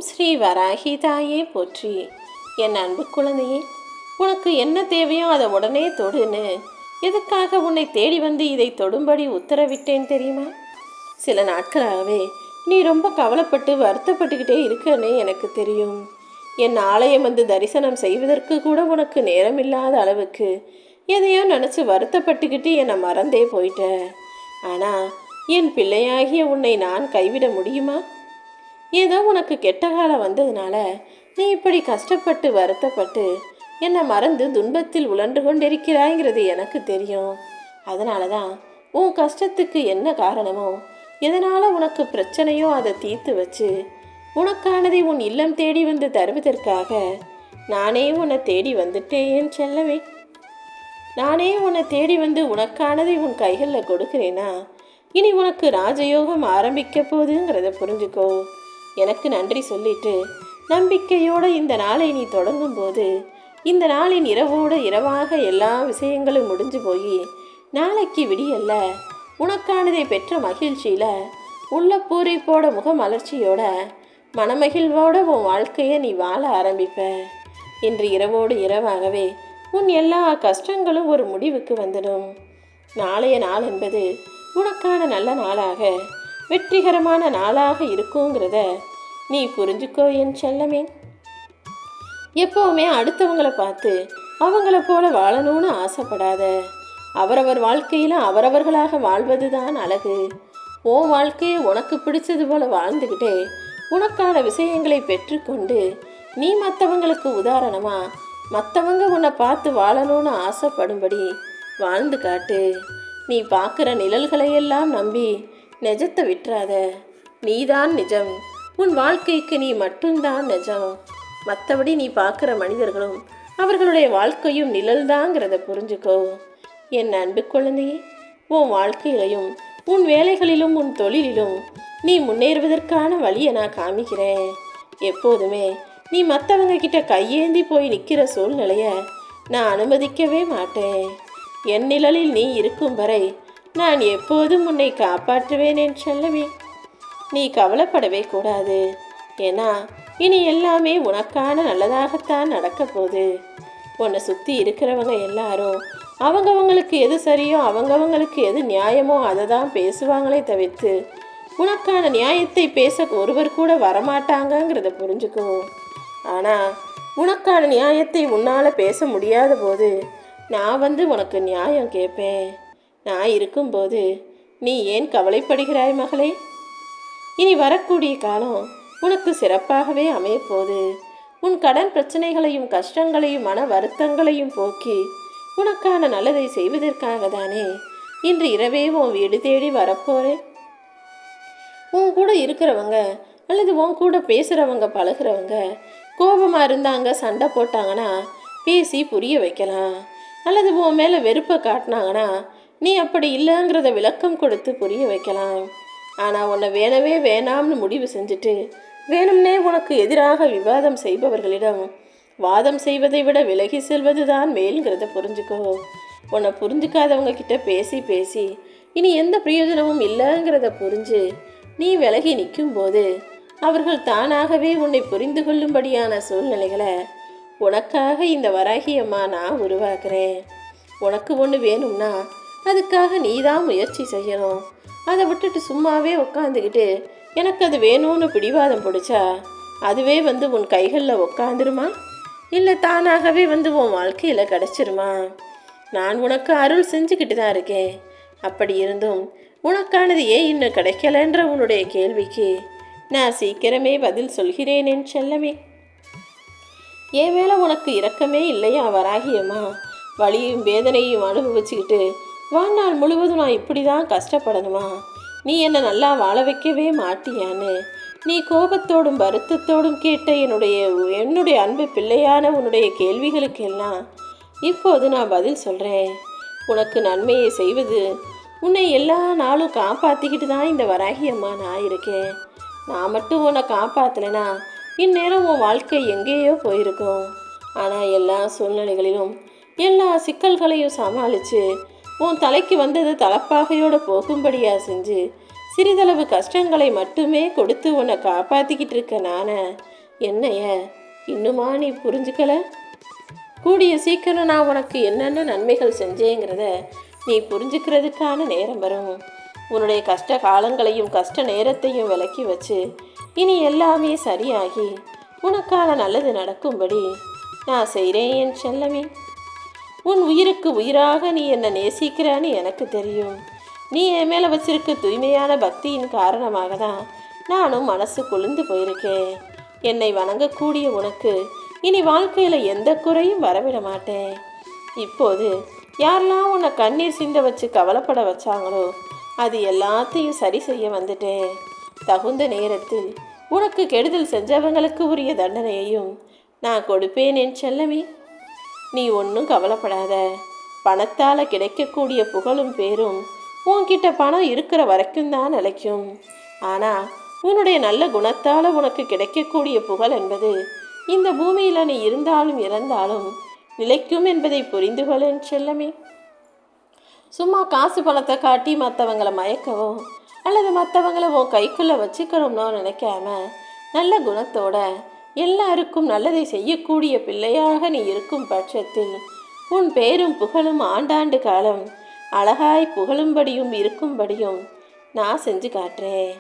ஸ்ரீ வராகி தாயே போற்றி. என் அன்பு குழந்தையே, உனக்கு என்ன தேவையோ அதை உடனே தொடுன்னு எதுக்காக உன்னை தேடி வந்து இதை தொடும்படி உத்தரவிட்டேன் தெரியுமா? சில நாட்களாகவே நீ ரொம்ப கவலைப்பட்டு வருத்தப்பட்டுக்கிட்டே இருக்கன்னு எனக்கு தெரியும். என் ஆலயம் வந்து தரிசனம் செய்வதற்கு கூட உனக்கு நேரம் இல்லாத அளவுக்கு எதையோ நினச்சி வருத்தப்பட்டுக்கிட்டு என்னை மறந்தே போயிட்ட. ஆனால் என் பிள்ளையாகிய உன்னை நான் கைவிட முடியுமா? ஏதோ உனக்கு கெட்ட காலம் வந்ததுனால நீ இப்படி கஷ்டப்பட்டு வருத்தப்பட்டு என்னை மறந்து துன்பத்தில் உழன்று கொண்டிருக்கிறாய்ங்கிறது எனக்கு தெரியும். அதனால தான் உன் கஷ்டத்துக்கு என்ன காரணமோ, எதனால் உனக்கு பிரச்சனையோ அதை தீர்த்து வச்சு உனக்கானதை உன் இல்லம் தேடி வந்து தருவதற்காக நானே உன்னை தேடி வந்துட்டேன் செல்லவே. நானே உன்னை தேடி வந்து உனக்கானதை உன் கைகளில் கொடுக்குறேன்னா இனி உனக்கு ராஜயோகம் ஆரம்பிக்க போகுதுங்கிறத புரிஞ்சுக்கோ. எனக்கு நன்றி சொல்லிட்டு நம்பிக்கையோடு இந்த நாளை நீ தொடங்கும் போது இந்த நாளின் இரவோடு இரவாக எல்லா விஷயங்களும் முடிஞ்சு போய் நாளைக்கு விடியல்ல உனக்கானதை பெற்ற மகிழ்ச்சியில் உள்ள பூரிப்போட முகமலர்ச்சியோட மனமகிழ்வோட உன் வாழ்க்கையை நீ வாழ ஆரம்பிப்ப. இன்று இரவோடு இரவாகவே உன் எல்லா கஷ்டங்களும் ஒரு முடிவுக்கு வந்துடும். நாளைய நாள் என்பது உனக்கான நல்ல நாளாக வெற்றிகரமான நாளாக இருக்குங்கிறத நீ புரிஞ்சுக்கோ என் செல்லமே. எப்போவுமே அடுத்தவங்களை பார்த்து அவங்கள போல வாழணும்னு ஆசைப்படாத. அவரவர் வாழ்க்கையில் அவரவர்களாக வாழ்வது தான் அழகு. உன் வாழ்க்கையை உனக்கு பிடிச்சது போல வாழ்ந்துக்கிட்டே உனக்கான விஷயங்களை பெற்றுக்கொண்டு நீ மற்றவங்களுக்கு உதாரணமாக மற்றவங்க உன்னை பார்த்து வாழணும்னு ஆசைப்படும்படி வாழ்ந்து காட்டு. நீ பார்க்குற நிழல்களையெல்லாம் நம்பி நிஜத்தை விட்டுறாத. நீதான் நிஜம். உன் வாழ்க்கைக்கு நீ மட்டும்தான் நிஜம். மற்றபடி நீ பார்க்குற மனிதர்களும் அவர்களுடைய வாழ்க்கையும் நிழல்தாங்கிறத புரிஞ்சுக்கோ. என் அன்பு குழந்தையே, உன் வாழ்க்கையிலையும் உன் வேலைகளிலும் உன் தொழிலிலும் நீ முன்னேறுவதற்கான வழியை நான் காமிக்கிறேன். எப்போதுமே நீ மற்றவங்க கிட்ட கையேந்தி போய் நிற்கிற சூழ்நிலையை நான் அனுமதிக்கவே மாட்டேன். என் நிழலில் நீ இருக்கும் வரை நான் எப்போதும் உன்னை காப்பாற்றுவேன் என் செல்லவே. நீ கவலைப்படவே கூடாது. ஏன்னா இனி எல்லாமே உனக்கான நல்லதாகத்தான் நடக்க போகுது. உன்னை சுற்றி இருக்கிறவங்க எல்லாரும் அவங்கவங்களுக்கு எது சரியோ அவங்கவங்களுக்கு எது நியாயமோ அதை தான் பேசுவாங்களே தவிர்த்து உனக்கான நியாயத்தை பேச ஒருவர் கூட வரமாட்டாங்கங்கிறத புரிஞ்சுக்கோ. ஆனால் உனக்கான நியாயத்தை உன்னால் பேச முடியாத போது நான் வந்து உனக்கு நியாயம் கேட்பேன். நான் இருக்கும்போது நீ ஏன் கவலைப்படுகிறாய் மகளே? இனி வரக்கூடிய காலம் உனக்கு சிறப்பாகவே அமையப்போகுது. உன் கடன் பிரச்சனைகளையும் கஷ்டங்களையும் மன வருத்தங்களையும் போக்கி உனக்கான நல்லதை செய்வதற்காக தானே இன்று இரவே உன் வீடு தேடி வரப்போகிறேன். உன் கூட இருக்கிறவங்க அல்லது உன் கூட பேசுகிறவங்க பழகிறவங்க கோபமாக இருந்தாங்க, சண்டை போட்டாங்கன்னா பேசி புரிய வைக்கலாம். அல்லது உன் மேலே வெறுப்பை காட்டினாங்கன்னா நீ அப்படி இல்லைங்கிறத விளக்கம் கொடுத்து புரிய வைக்கலாம். ஆனால் உன்னை வேணவே வேணாம்னு முடிவு செஞ்சுட்டு வேணும்னே உனக்கு எதிராக விவாதம் செய்பவர்களிடம் வாதம் செய்வதை விட விலகி செல்வது தான் மேல்ங்கிறத புரிஞ்சுக்கோ. உன்னை புரிஞ்சுக்காதவங்க கிட்ட பேசி பேசி இனி எந்த பிரயோஜனமும் இல்லைங்கிறத புரிஞ்சு நீ விலகி நிற்கும்போது அவர்கள் தானாகவே உன்னை புரிந்து கொள்ளும்படியான சூழ்நிலைகளை உனக்காக இந்த வராகியம்மா நான் உருவாக்குறேன். உனக்கு ஒன்று வேணும்னா அதுக்காக நீ தான் முயற்சி செய்யணும். அதை விட்டுட்டு சும்மாவே உக்காந்துக்கிட்டு எனக்கு அது வேணும்னு பிடிவாதம் பிடிச்சா அதுவே வந்து உன் கைகளில் உக்காந்துருமா? இல்லை தானாகவே வந்து உன் வாழ்க்கையில் கிடச்சிருமா? நான் உனக்கு அருள் செஞ்சுக்கிட்டு தான் இருக்கேன். அப்படி இருந்தும் உனக்கானது ஏன் இன்னும் கிடைக்கலன்ற உன்னுடைய கேள்விக்கு நான் சீக்கிரமே பதில் சொல்கிறேன் என் செல்லமே. என் மேலே உனக்கு இரக்கமே இல்லையா வராகியம்மா? வலியும் வேதனையும் அனுபவிச்சுக்கிட்டு வாழ்நாள் முழுவதும் நான் இப்படி தான் கஷ்டப்படணுமா? நீ என்னை நல்லா வாழ வைக்கவே மாட்டியான்னு நீ கோபத்தோடும் வருத்தத்தோடும் கேட்ட என்னுடைய அன்பு பிள்ளையான உன்னுடைய கேள்விகளுக்கெல்லாம் இப்போது நான் பதில் சொல்கிறேன். உனக்கு நன்மையை செய்வது உன்னை எல்லா நாளும் காப்பாற்றிக்கிட்டு தான் இந்த வராகியம்மா நான் இருக்கேன். நான் மட்டும் உன்னை காப்பாற்றலைனா இந்நேரம் உன் வாழ்க்கை எங்கேயோ போயிருக்கும். ஆனால் எல்லா சூழ்நிலைகளிலும் எல்லா சிக்கல்களையும் சமாளித்து உன் தலைக்கு வந்தது தலப்பாகையோடு போகும்படியாக செஞ்சு சிறிதளவு கஷ்டங்களை மட்டுமே கொடுத்து உன்னை காப்பாற்றிக்கிட்டு இருக்க நானே என்னைய இன்னுமா நீ புரிஞ்சுக்கல? கூடிய சீக்கிரம் நான் உனக்கு என்னென்ன நன்மைகள் செஞ்சேங்கிறத நீ புரிஞ்சுக்கிறதுக்கான நேரம் வரும். உன்னுடைய கஷ்ட காலங்களையும் கஷ்ட நேரத்தையும் விலக்கி வச்சு இனி எல்லாமே சரியாகி உனக்கான நல்லது நடக்கும்படி நான் செய்கிறேன் என் செல்லமே. உன் உயிருக்கு உயிராக நீ என்னை நேசிக்கிறான்னு எனக்கு தெரியும். நீ என் மேலே வச்சிருக்க தூய்மையான பக்தியின் காரணமாக தான் நானும் மனசு குளிர்ந்து போயிருக்கேன். என்னை வணங்கக்கூடிய உனக்கு இனி வாழ்க்கையில் எந்த குறையும் வரவிட மாட்டேன். இப்போது யாரெல்லாம் உன்னை கண்ணீர் சிந்த வச்சு கவலைப்பட வச்சாங்களோ அது எல்லாத்தையும் சரி செய்ய வந்துட்டேன். தகுந்த நேரத்தில் உனக்கு கெடுதல் செஞ்சவங்களுக்கு உரிய தண்டனையையும் நான் கொடுப்பேன் என் செல்லமே. நீ ஒன்றும் கவலைப்படாத. பணத்தால் கிடைக்கக்கூடிய புகழும் பேரும் உன்கிட்ட பணம் இருக்கிற வரைக்கும் தான் நிலைக்கும். ஆனால் உன்னுடைய நல்ல குணத்தால் உனக்கு கிடைக்கக்கூடிய புகழ் என்பது இந்த பூமியில் நீ இருந்தாலும் இறந்தாலும் நிலைக்கும் என்பதை புரிந்து கொள்ள என் செல்லமே. சும்மா காசு பணத்தை காட்டி மற்றவங்களை மயக்கவோ அல்லது மற்றவங்கள உன் கைக்குள்ளே வச்சுக்கணும்னோ நினைக்காம நல்ல குணத்தோட எல்லாருக்கும் நல்லதை செய்யக்கூடிய பிள்ளையாக நீ இருக்கும் பட்சத்தில் உன் பேரும் புகழும் ஆண்டாண்டு காலம் அழகாய் புகழும்படியும் இருக்கும்படியும் நான் செஞ்சு காட்டுறேன்.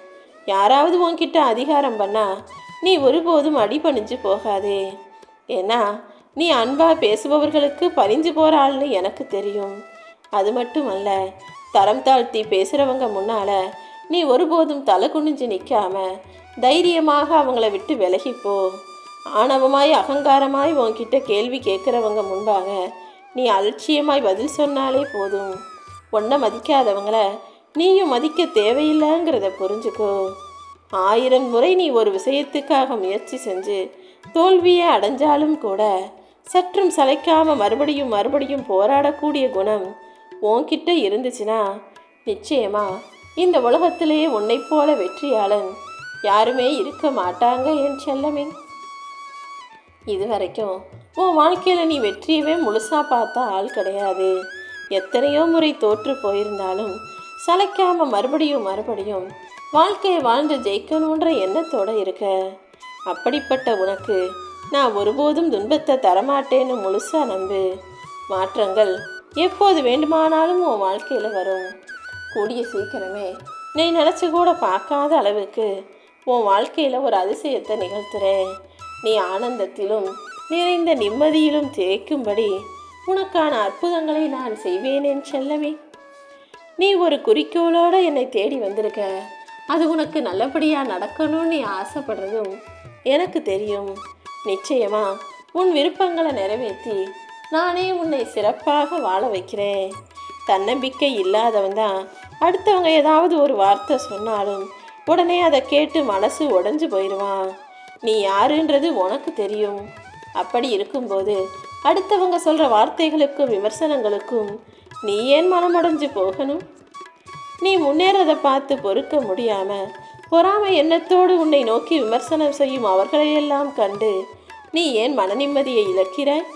யாராவது உன்கிட்ட அதிகாரம் பண்ணா நீ ஒருபோதும் அடிபணிஞ்சு போகாதே. ஏன்னா நீ அன்பாக பேசுபவர்களுக்கு பறிஞ்சு போகிற ஆள்னு எனக்கு தெரியும். அது மட்டும் அல்ல, தரம் தாழ்த்தி பேசுகிறவங்க முன்னால் நீ ஒருபோதும் தலை குனிஞ்சு நிற்காம தைரியமாக அவங்கள விட்டு விலகிப்போ. ஆணவமாய் அகங்காரமாய் உன்கிட்ட கேள்வி கேட்குறவங்க முன்பாக நீ அலட்சியமாய் பதில் சொன்னாலே போதும். உன்னை மதிக்காதவங்கள நீயும் மதிக்க தேவையில்லைங்கிறத புரிஞ்சுக்கோ. 1000 முறை நீ ஒரு விஷயத்துக்காக முயற்சி செஞ்சு தோல்வியை அடைஞ்சாலும் கூட சற்றும் சளைக்காம மறுபடியும் மறுபடியும் போராடக்கூடிய குணம் உன்கிட்ட இருந்துச்சுன்னா நிச்சயமா இந்த உலகத்திலேயே உன்னை போல வெற்றியாளன் யாருமே இருக்க மாட்டாங்க என் செல்லமே. இதுவரைக்கும் உன் வாழ்க்கையில் நீ வெற்றியவே முழுசாக பார்த்த ஆள் கிடையாது. எத்தனையோ முறை தோற்று போயிருந்தாலும் சளைக்காம மறுபடியும் மறுபடியும் வாழ்க்கையை வாழ்ந்து ஜெயிக்கணுன்ற எண்ணத்தோடு இருக்க. அப்படிப்பட்ட உனக்கு நான் ஒருபோதும் துன்பத்தை தரமாட்டேன்னு முழுசாக நம்பு. மாற்றங்கள் எப்போது வேண்டுமானாலும் உன் வாழ்க்கையில் வரும். கூடிய சீக்கிரமே நீ நினச்சி கூட பார்க்காத அளவுக்கு உன் வாழ்க்கையில் ஒரு அதிசயத்தை நிகழ்த்துறேன். நீ ஆனந்தத்திலும் நிறைந்த நிம்மதியிலும் தேய்க்கும்படி உனக்கான அற்புதங்களை நான் செய்வேன் என் செல்லமே. நீ ஒரு குறிக்கோளோடு என்னை தேடி வந்திருக்க. அது உனக்கு நல்லபடியாக நடக்கணும்னு நீ ஆசைப்படுறதும் எனக்கு தெரியும். நிச்சயமா உன் விருப்பங்களை நிறைவேற்றி நானே உன்னை சிறப்பாக வாழ வைக்கிறேன். தன்னம்பிக்கை இல்லாதவன் தான் அடுத்தவங்க ஏதாவது ஒரு வார்த்தை சொன்னாலும் உடனே அதை கேட்டு மனசு உடைஞ்சு போயிடுவான். நீ யாருன்றது உனக்கு தெரியும். அப்படி இருக்கும்போது அடுத்தவங்க சொல்கிற வார்த்தைகளுக்கும் விமர்சனங்களுக்கும் நீ ஏன் மனமுடைஞ்சு போகணும்? நீ முன்னேறதை பார்த்து பொறுக்க முடியாமல் பொறாமை எண்ணத்தோடு உன்னை நோக்கி விமர்சனம் செய்யும் அவர்களையெல்லாம் கண்டு நீ ஏன் மன நிம்மதியை இழக்கிறாய்?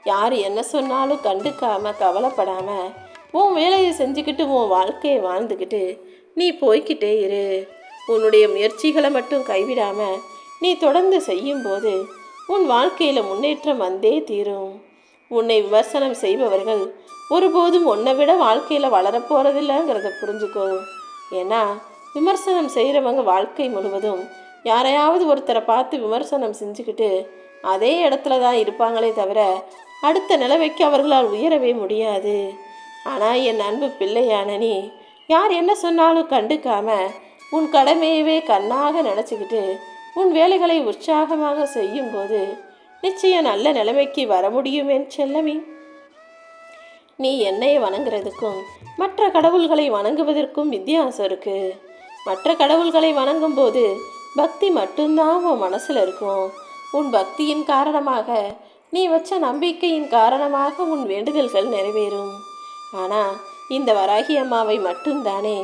யார் என்ன சொன்னாலும் கண்டுக்காம கவலைப்படாம உன் வேலையை செஞ்சுக்கிட்டு உன் வாழ்க்கையை வாழ்ந்துக்கிட்டு நீ போய்கிட்டே இரு. உன்னுடைய முயற்சிகளை மட்டும் கைவிடாம நீ தொடர்ந்து செய்யும்போது உன் வாழ்க்கையில் முன்னேற்றம் வந்தே தீரும். உன்னை விமர்சனம் செய்பவர்கள் ஒருபோதும் உன்னை விட வாழ்க்கையில் வளரப்போகிறதில்லைங்கிறத புரிஞ்சுக்கோ. ஏன்னா விமர்சனம் செய்கிறவங்க வாழ்க்கை முழுவதும் யாரையாவது ஒருத்தரை பார்த்து விமர்சனம் செஞ்சுக்கிட்டு அதே இடத்துல தான் இருப்பாங்களே தவிர அடுத்த நிலைமைக்கு அவர்களால் உயரவே முடியாது. ஆனால் என் அன்பு பிள்ளையான நீ யார் என்ன சொன்னாலும் கண்டுக்காம உன் கடமையவே கண்ணாக நினச்சிக்கிட்டு உன் வேலைகளை உற்சாகமாக செய்யும்போது நிச்சயம் நல்ல நிலைமைக்கு வர முடியும் என் செல்லமே. நீ என்னை வணங்குறதுக்கும் மற்ற கடவுள்களை வணங்குவதற்கும் வித்தியாசம் இருக்குது. மற்ற கடவுள்களை வணங்கும் போது பக்தி மட்டும்தான் உன் மனசில் இருக்கும். உன் பக்தியின் காரணமாக நீ வச்ச நம்பிக்கையின் காரணமாக உன் வேண்டுதல்கள் நிறைவேறும். ஆனால் இந்த வராகி அம்மாவை மட்டும்தானே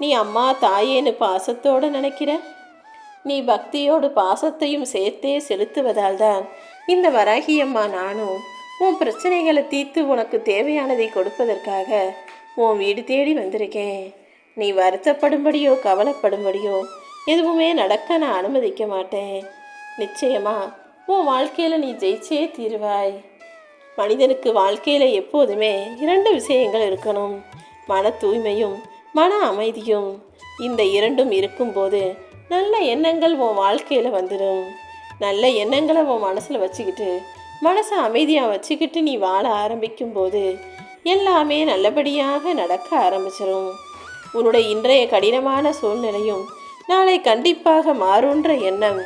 நீ அம்மா தாயேன்னு பாசத்தோடு நினைக்கிற? நீ பக்தியோடு பாசத்தையும் சேர்த்தே செலுத்துவதால் தான் இந்த வராகி அம்மா நானும் உன் பிரச்சனைகளை தீர்த்து உனக்கு தேவையானதை கொடுப்பதற்காக உன் வீடு தேடி வந்திருக்கேன். நீ வருத்தப்படும்படியோ கவலைப்படும்படியோ எதுவுமே நடக்க நான் அனுமதிக்க மாட்டேன். நிச்சயமா உன் வாழ்க்கையில் நீ ஜெயிச்சே தீருவாய். மனிதனுக்கு வாழ்க்கையில் எப்போதுமே 2 விஷயங்கள் இருக்கணும், மன தூய்மையும் மன அமைதியும். இந்த 2ம் இருக்கும்போது நல்ல எண்ணங்கள் உன் வாழ்க்கையில் வந்துடும். நல்ல எண்ணங்களை உன் மனசில் வச்சுக்கிட்டு மனசை அமைதியாக வச்சுக்கிட்டு நீ வாழ ஆரம்பிக்கும் போது எல்லாமே நல்லபடியாக நடக்க ஆரம்பிச்சிடும். உன்னுடைய இன்றைய கடினமான சூழ்நிலையும் நாளை கண்டிப்பாக மாறுன்ற எண்ணம்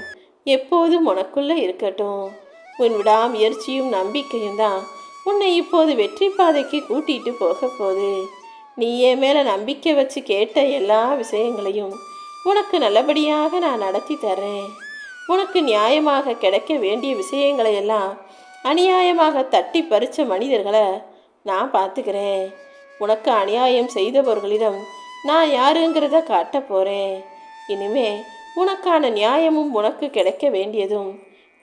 எப்போதும் உனக்குள்ளே இருக்கட்டும். உன் விடாமுயற்சியும் நம்பிக்கையும் தான் உன்னை இப்போது வெற்றி பாதைக்கு கூட்டிகிட்டு போக போகுது. நீ என் மேலே நம்பிக்கை வச்சு கேட்ட எல்லா விஷயங்களையும் உனக்கு நல்லபடியாக நான் நடத்தி தரேன். உனக்கு நியாயமாக கிடைக்க வேண்டிய விஷயங்களை எல்லாம் அநியாயமாக தட்டி பறித்த மனிதர்களை நான் பார்த்துக்கிறேன். உனக்கு அநியாயம் செய்தவர்களிடம் நான் யாருங்கிறத காட்ட போகிறேன். இனிமே உனக்கான நியாயமும் உனக்கு கிடைக்க வேண்டியதும்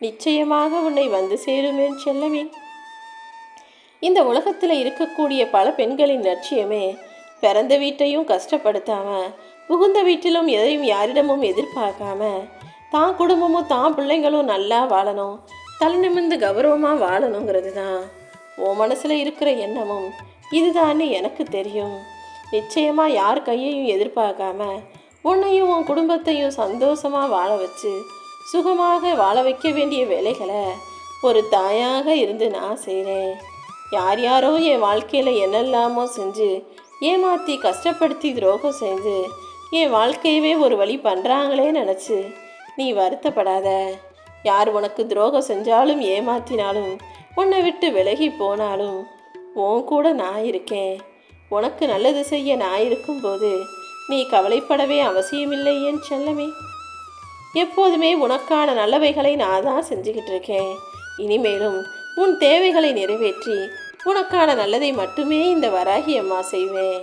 நிச்சயமாக உன்னை வந்து சேருமேன் செல்லமே. இந்த உலகத்தில் இருக்கக்கூடிய பல பெண்களின் லட்சியமே பிறந்த வீட்டையும் கஷ்டப்படுத்தாம, புகுந்த வீட்டிலும் எதையும் யாரிடமும் எதிர்பார்க்காம, தான் குடும்பமும் தான் பிள்ளைங்களும் நல்லா வாழணும், தலை நிமிர்ந்து கௌரவமாக வாழணுங்கிறது தான். உன் மனசில் இருக்கிற எண்ணமும் இதுதான்னு எனக்கு தெரியும். நிச்சயமாக யார் கையையும் எதிர்பார்க்காம உன்னையும் உன் குடும்பத்தையும் சந்தோஷமாக வாழ வச்சு சுகமாக வாழ வைக்க வேண்டிய வேலைகளை ஒரு தாயாக இருந்து நான் செய்கிறேன். யார் யாரோ என் வாழ்க்கையில் என்னெல்லாமோ செஞ்சு ஏமாற்றி கஷ்டப்படுத்தி துரோகம் செஞ்சு என் வாழ்க்கையவே ஒரு வழி பண்ணுறாங்களே நினச்சி நீ வருத்தப்படாத. யார் உனக்கு துரோகம் செஞ்சாலும் ஏமாற்றினாலும் உன்னை விட்டு விலகி போனாலும் உன் கூட நான் இருக்கேன். உனக்கு நல்லது செய்ய நான் இருக்கும்போது நீ கவலைப்படவே அவசியமில்லை என் செல்லமே. எப்போதுமே உனக்கான நல்லவைகளை நான் தான் செஞ்சுக்கிட்டு இருக்கேன். இனிமேலும் உன் தேவைகளை நிறைவேற்றி உனக்கான நல்லதை மட்டுமே இந்த வராகி அம்மா செய்வேன்.